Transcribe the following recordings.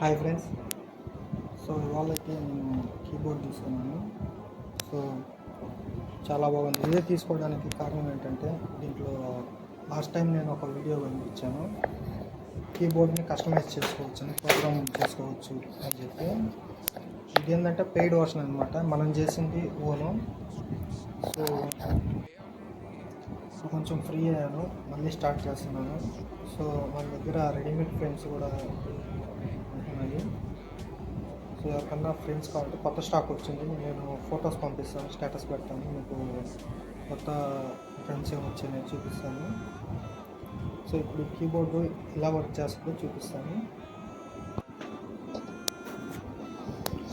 Hi friends. So ఇవాళకి నేను keyboard తీసుకున్నాను. సో చాలా బాగుంది. ఇదే తీసుకోవడానికి కారణం ఏంటంటే దీంట్లో లాస్ట్ టైం నేను ఒక వీడియో పంపించాను, కీబోర్డ్ని కస్టమైజ్ చేసుకోవచ్చు అని, ప్రోగ్రామ్ చేసుకోవచ్చు అని చెప్పి. ఇది ఏంటంటే పెయిడ్ వర్షన్ అనమాట, మనం చేసింది ఓను. సో కొంచెం ఫ్రీ అయ్యాను, మళ్ళీ స్టార్ట్ చేస్తున్నాను. సో మన దగ్గర రెడీమేడ్ ఫ్రేమ్స్ కూడా ఉంటున్నాయి. సో ఎవరికన్నా ఫ్రెండ్స్ కావాలంటే కొత్త స్టాక్ వచ్చింది, నేను ఫొటోస్ పంపిస్తాను, స్టేటస్ పెడతాను, మీకు కొత్త ఫ్రెండ్స్ ఏమి వచ్చాయి నేను చూపిస్తాను. సో ఇప్పుడు కీబోర్డు ఇలా వర్క్ చేస్తుందో చూపిస్తాను.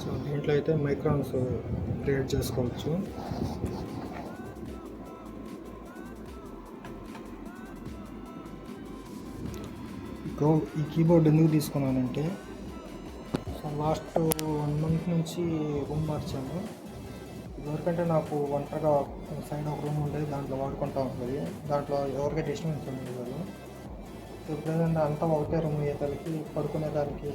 సో దీంట్లో అయితే మైక్రాన్స్ క్రియేట్ చేసుకోవచ్చు. ఈ కీబోర్డ్ ఎందుకు తీసుకున్నానంటే, సో లాస్ట్ 1 month నుంచి రూమ్ మార్చాను. ఎవరికంటే నాకు ఒంటరిగా సైడ్ ఒక రూమ్ ఉండేది, దాంట్లో వాడుకుంటూ ఉంటుంది, దాంట్లో ఎవరికి డిస్టర్బెన్స్ ఉండేది కాదు. సో ఇప్పుడేంటంటే అంతా ఒకటే రూమ్ అయ్యేదానికి, పడుకునేదానికి,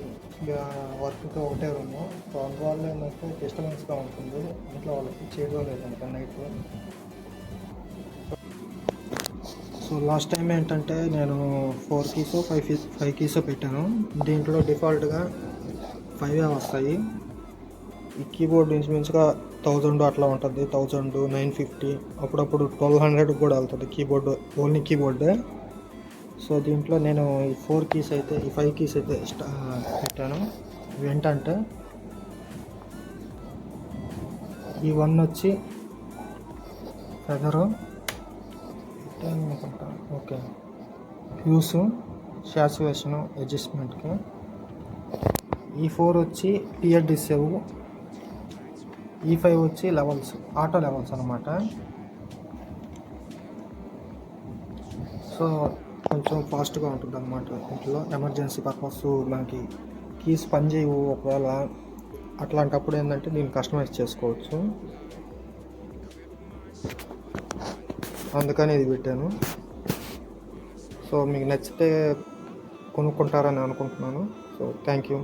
వర్క్కి ఒకటే రూము. సో అందువల్ల ఏంటంటే డిస్టర్బెన్స్గా ఉంటుంది, ఇంట్లో వాళ్ళకి చేయలేదంట నైట్లో. సో లాస్ట్ టైం ఏంటంటే నేను 4 keys 5 keys పెట్టాను. దీంట్లో డిఫాల్ట్గా 5 వస్తాయి. ఈ కీబోర్డ్ ఇంచుమించుగా 1000 అట్లా ఉంటుంది, 1000, 950, అప్పుడప్పుడు 1200 కూడా వెళ్తుంది కీబోర్డు, ఓన్లీ కీబోర్డే. సో దీంట్లో నేను ఈ 4 keys అయితే, ఈ 5 keys అయితే పెట్టాను. ఏంటంటే ఈ 1 వచ్చి ఫెదరు, అనుకుంటా, ఓకే, హ్యూస్, శాచువేషను, అడ్జస్ట్మెంట్కి. ఈ 4 వచ్చి PADSEV, ఈ 5 వచ్చి లెవెల్స్, ఆటో లెవెల్స్ అనమాట. సో కొంచెం ఫాస్ట్గా ఉంటుంది అనమాట. ఇంట్లో ఎమర్జెన్సీ పర్పస్ మనకి కీస్ పనిచేయవు ఒకవేళ, అట్లాంటప్పుడు ఏంటంటే దీన్ని కస్టమైజ్ చేసుకోవచ్చు. అందుకని ఇది పెట్టాను. సో మీకు నచ్చితే కొనుక్కుంటారని అనుకుంటున్నాను. So thank you.